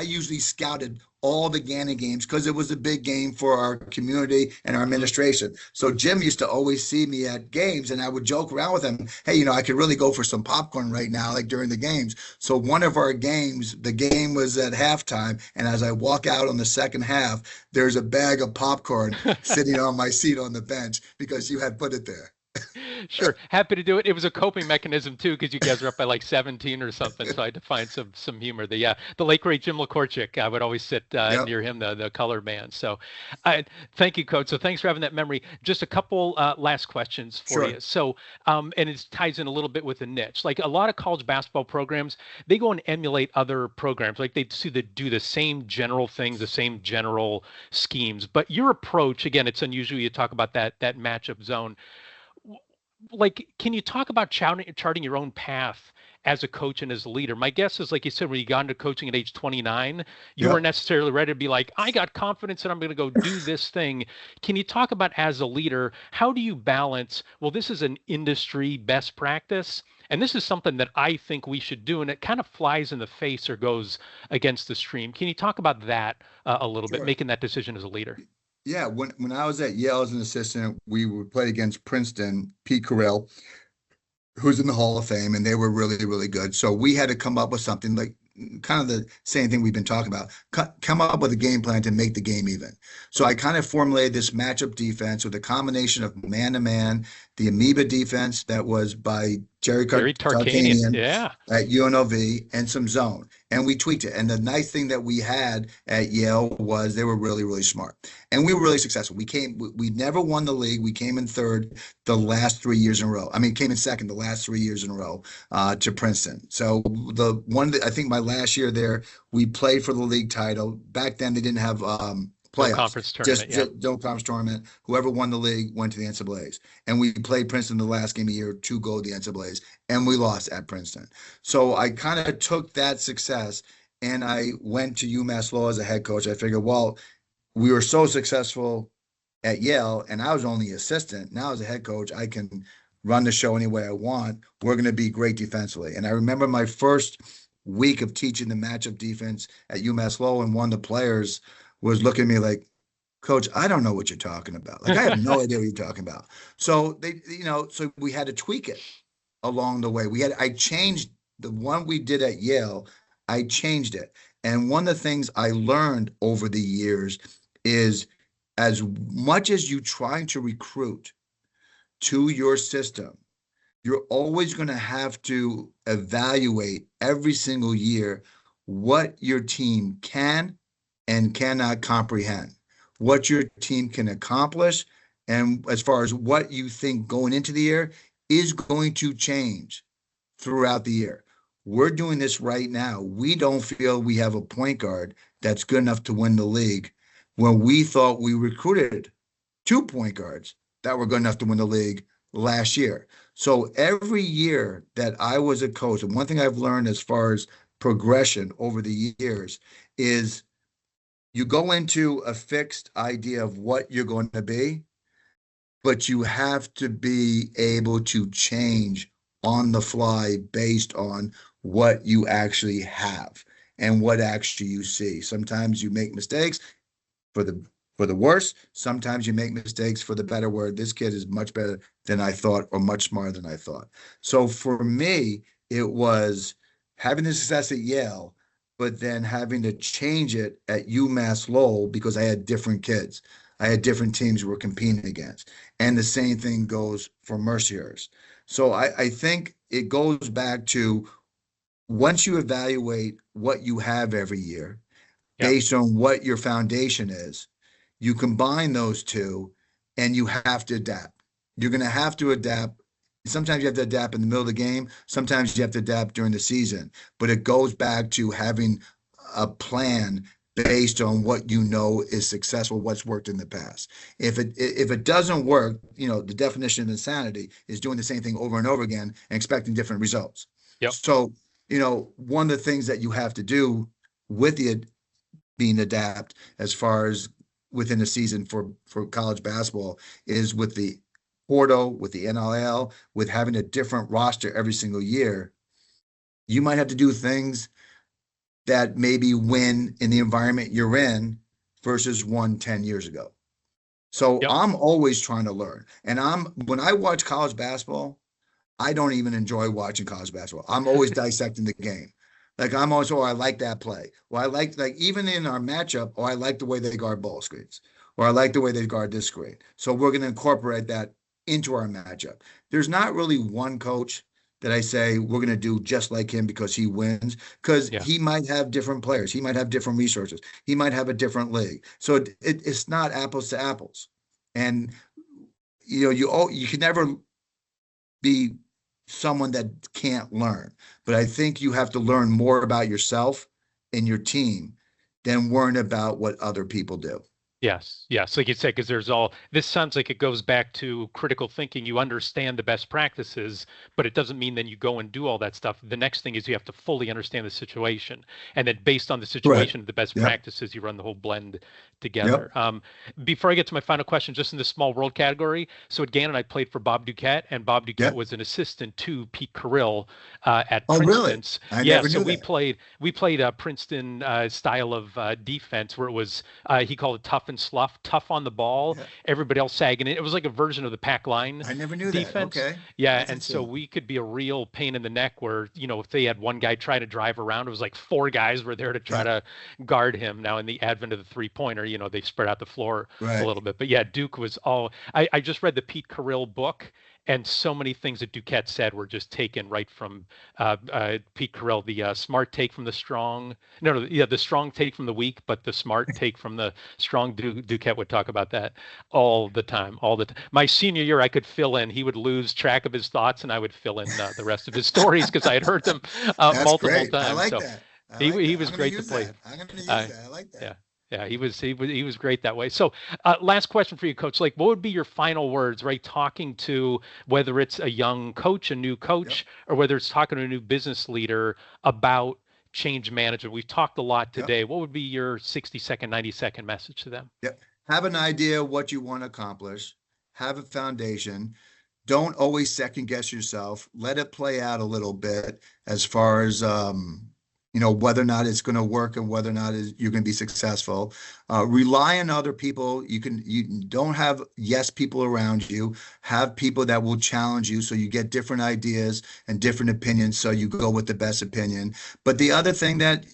[SPEAKER 2] usually scouted all the Gannon games because it was a big game for our community and our administration. So Jim used to always see me at games, and I would joke around with him, hey, I could really go for some popcorn right now, like during the games. So one of our games, the game was at halftime, and as I walk out on the second half, there's a bag of popcorn sitting on my seat on the bench because you had put it there.
[SPEAKER 1] Sure. Happy to do it. It was a coping mechanism too, because you guys were up by like 17 or something. So I had to find some humor. The late great Jim Lekorchik, I would always sit near him, the color man. So thank you, Coach. So thanks for having that memory. Just a couple last questions for you. So and it ties in a little bit with the niche. Like a lot of college basketball programs, they go and emulate other programs. Like they do the same general things, the same general schemes. But your approach, again, it's unusual. You talk about that matchup zone. Like, can you talk about charting your own path as a coach and as a leader? My guess is, like you said, when you got into coaching at age 29, you weren't necessarily ready to be like, I got confidence that I'm going to go do this thing. Can you talk about, as a leader, how do you balance, well, this is an industry best practice, and this is something that I think we should do, and it kind of flies in the face or goes against the stream. Can you talk about that a little bit, making that decision as a leader?
[SPEAKER 2] Yeah, when I was at Yale as an assistant, we would play against Princeton, Pete Carell, who's in the Hall of Fame, and they were really, really good. So we had to come up with something like kind of the same thing we've been talking about, come up with a game plan to make the game even. So I kind of formulated this matchup defense with a combination of man-to-man, the amoeba defense that was by Jerry Tarkanian at UNLV, and some zone. And we tweaked it. And the nice thing that we had at Yale was they were really, really smart. And we were really successful. We never won the league. We came in third the last 3 years in a row. I mean, came in second the last 3 years in a row to Princeton. So I think my last year there, we played for the league title. Back then, they didn't have
[SPEAKER 1] No
[SPEAKER 2] playoffs.
[SPEAKER 1] conference tournament.
[SPEAKER 2] Just
[SPEAKER 1] Yeah.
[SPEAKER 2] no conference tournament. Whoever won the league went to the NCAAs. And we played Princeton the last game of the year to go to the NCAAs, and we lost at Princeton. So I kind of took that success and I went to UMass Law as a head coach. I figured, well, we were so successful at Yale, and I was only assistant. Now, as a head coach, I can run the show any way I want. We're going to be great defensively. And I remember my first week of teaching the matchup defense at UMass Lowell, and one of the players was looking at me like, Coach, I don't know what you're talking about. Like, I have no idea what you're talking about. So so we had to tweak it along the way. I changed the one we did at Yale. I changed it. And one of the things I learned over the years is as much as you trying to recruit to your system, you're always going to have to evaluate every single year what your team can and cannot comprehend, what your team can accomplish, and as far as what you think going into the year is going to change throughout the year. We're doing this right now. We don't feel we have a point guard that's good enough to win the league when we thought we recruited 2 point guards that were good enough to win the league last year. So every year that I was a coach, and one thing I've learned as far as progression over the years is you go into a fixed idea of what you're going to be, but you have to be able to change on the fly based on what you actually have and what actually you see. Sometimes you make mistakes for the worse. Sometimes you make mistakes for the better, where this kid is much better than I thought or much smarter than I thought. So for me, it was having the success at Yale, but then having to change it at UMass Lowell because I had different kids. I had different teams we were competing against. And the same thing goes for Mercyhurst. So I think it goes back to once you evaluate what you have every year,
[SPEAKER 1] Yeah.
[SPEAKER 2] based on what your foundation is, you combine those two and you have to adapt. You're going to have to adapt. Sometimes you have to adapt in the middle of the game. Sometimes you have to adapt during the season. But it goes back to having a plan based on what you know is successful, what's worked in the past. If it doesn't work, the definition of insanity is doing the same thing over and over again and expecting different results.
[SPEAKER 1] Yep.
[SPEAKER 2] So, one of the things that you have to do with the being adapt as far as within a season for college basketball is with the portal, with the NIL, with having a different roster every single year. You might have to do things that maybe win in the environment you're in versus 10 years ago. So
[SPEAKER 1] Yep.
[SPEAKER 2] I'm always trying to learn. And when I watch college basketball, I don't even enjoy watching college basketball. I'm always dissecting the game. Like I'm always, I like that play. Well, I like even in our matchup, I like the way they guard ball screens, or I like the way they guard this screen. So we're going to incorporate that into our matchup. There's not really one coach that I say we're going to do just like him because he wins, because he might have different players. He might have different resources. He might have a different league. So it's not apples to apples. And, you can never be someone that can't learn. But I think you have to learn more about yourself and your team than worrying about what other people do.
[SPEAKER 1] Yes. Like you said, because this sounds like it goes back to critical thinking. You understand the best practices, but it doesn't mean then you go and do all that stuff. The next thing is you have to fully understand the situation. And then based on the situation, the best practices, you run the whole blend together. Before I get to my final question, just in the small world category. So at Gannon, I played for Bob Duquette, and Bob Duquette was an assistant to Pete Carrill at Princeton.
[SPEAKER 2] Really? I never knew
[SPEAKER 1] that. we played a Princeton style of defense where it was, he called it tough and slough, tough on the ball, everybody else sagging it. It was like a version of the pack line.
[SPEAKER 2] I never knew
[SPEAKER 1] defense.
[SPEAKER 2] That. Okay.
[SPEAKER 1] Yeah. And so we could be a real pain in the neck where, if they had one guy try to drive around, it was like 4 guys were there to try to guard him. Now in the advent of the 3-pointer, they spread out the floor a little bit. But yeah, Duke was I just read the Pete Carrill book, and so many things that Duquette said were just taken right from Pete Carrill. The smart take from the strong. The strong take from the weak, but the smart take from the strong. Duquette would talk about that all the time. My senior year, I could fill in. He would lose track of his thoughts, and I would fill in the rest of his stories because I had heard them multiple times.
[SPEAKER 2] I like that.
[SPEAKER 1] He was great to play.
[SPEAKER 2] I'm going to use that. I like that.
[SPEAKER 1] Yeah. Yeah, he was great that way. So, last question for you, Coach. Like, what would be your final words, right? Talking to whether it's a young coach, a new
[SPEAKER 2] Yep.
[SPEAKER 1] coach, or whether it's talking to a new business leader about change management. We've talked a lot
[SPEAKER 2] Yep.
[SPEAKER 1] today. What would be your 60-second, 90-second message to them?
[SPEAKER 2] Yep. Have an idea what you want to accomplish. Have a foundation. Don't always second guess yourself. Let it play out a little bit as far as whether or not it's going to work and whether or not you're going to be successful. Rely on other people. You don't have yes people around you. Have people that will challenge you so you get different ideas and different opinions so you go with the best opinion. But the other thing that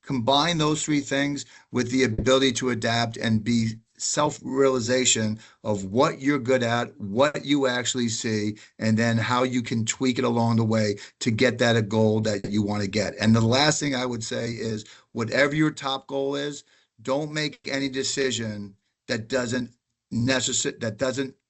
[SPEAKER 2] combine those three things with the ability to adapt and be self-realization of what you're good at, what you actually see, and then how you can tweak it along the way to get that a goal that you want to get. And the last thing I would say is whatever your top goal is, don't make any decision that doesn't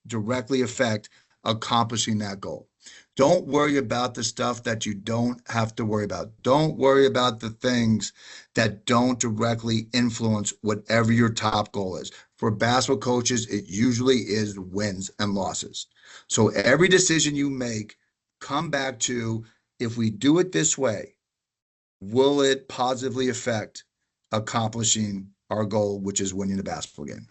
[SPEAKER 2] directly affect accomplishing that goal. Don't worry about the stuff that you don't have to worry about. Don't worry about the things that don't directly influence whatever your top goal is. For basketball coaches, it usually is wins and losses. So every decision you make, come back to, if we do it this way, will it positively affect accomplishing our goal, which is winning the basketball game?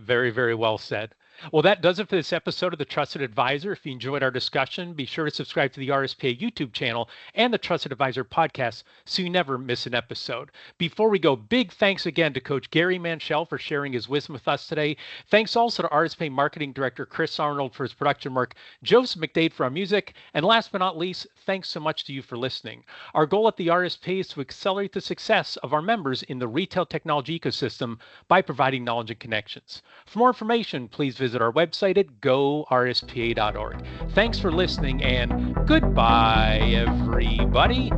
[SPEAKER 1] Very, very well said. Well, that does it for this episode of The Trusted Advisor. If you enjoyed our discussion, be sure to subscribe to the RSPA YouTube channel and the Trusted Advisor podcast so you never miss an episode. Before we go, big thanks again to Coach Gary Manchel for sharing his wisdom with us today. Thanks also to RSPA Marketing Director Chris Arnold for his production work, Joseph McDade for our music, and last but not least, thanks so much to you for listening. Our goal at the RSPA is to accelerate the success of our members in the retail technology ecosystem by providing knowledge and connections. For more information, please visit our website at gorspa.org. Thanks for listening and goodbye, everybody.